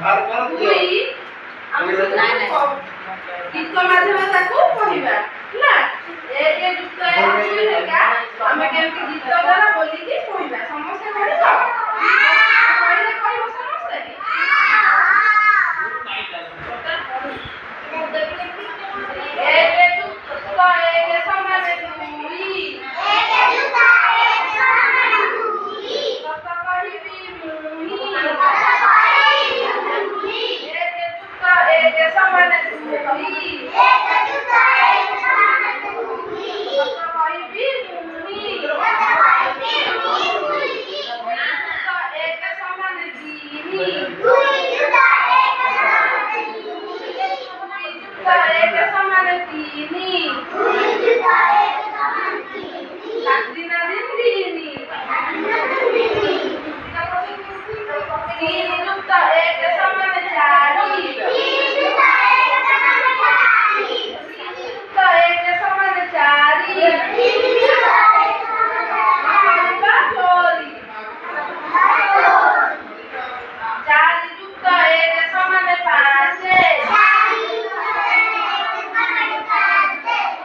ଦୁଇ ଆମେ ଗୀତ ମାଧ୍ୟମରେ ତାକୁ କହିବା ହେଲା। ଏକ ଯୁକ୍ତ ଏକ ଦୁଇ ହେରିକା ଆମେ କେମିତି ଗୀତ ଦ୍ୱାରା ବୋଲିକି କହିବା। ସମସ୍ତେ କହିବ କହିଲେ କହିବ ସମସ୍ତେ। ଏକ ଯୁକ୍ତ ଏକ ସମାନ ଦୁଇ ସତ କହିବି ମୁହିଁ। ଏକ ଯୁକ୍ତ ଏକ ସମାନ ଦୁଇ ସତ କହିବି ମୁହିଁ। ଏକ ସମାନ ତିନି ଏକ ସମାନ ତିନି ଦିନ ତିନି ତିନି ଯୁକ୍ତ ଏକ ସମାନ ଚାରି ଯୁକ୍ତ ଏକ ସମାନ ଚାରି ଚାରି ଯୁକ୍ତ ଏକ ସମାନ ପାଞ୍ଚ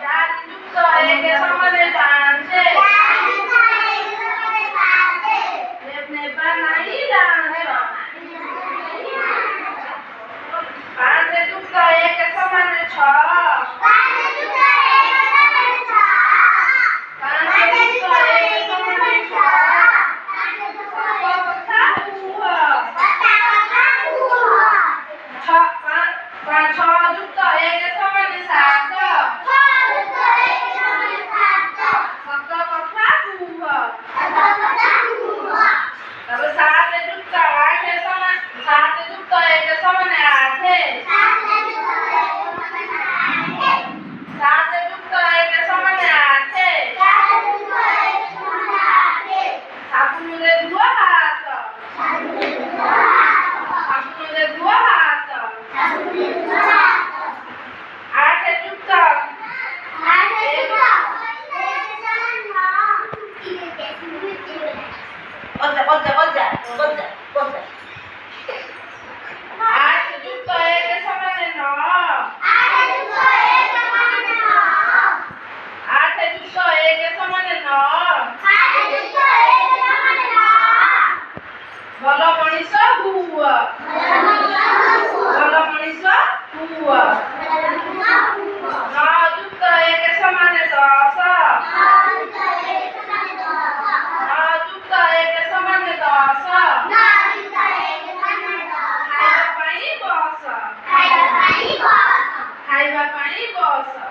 ଚାରି ଯୁକ୍ତ ଏକ ସମାନ ପାଞ୍ଚ ନେବା ନାହିଁ ଲାଞ୍ଚ। ପାଞ୍ଚ ଯୁକ୍ତ ଏକ ସମାନ ଛଅ ପାଞ୍ଚ ଯୁକ୍ତ ଏକ ସମାନ ଛଅ ଛଅ ଯୁକ୍ତ ଏକ ସମାନ ସାତ ସତ କଥା କୁହ। ତାପରେ ସାତ ଯୁକ୍ତ ଆଠ ସମାନ ସାତ ଯୁକ୍ତ ଏକ ସମାନ ଆଠ ସାତ ଯୁକ୍ତ ଏକ ସମାନ ଆଠ ସାବୁନରେ ଧୁଅ ହାତ ସାବୁନରେ ଧୁଅ ହାତ। ଆଠ ଯୁକ୍ତ ଆଠ ଯୁକ୍ତ ଏକ ସମାନ ନଅ ଆଠ ଯୁକ୍ତ ଏକ ସମାନ ନଅ ଭଲ ମଣିଷ ହୁଅ ଭଲ ମଣିଷ ହୁଅ। ନଅ ଯୁକ୍ତ ଏକ ସମାନ ଦଶ ନଅ ଯୁକ୍ତ ଏକ ସମାନ ଦଶ ଖାଇବା ପାଇଁ ବସ ଖାଇବା ପାଇଁ ବସ।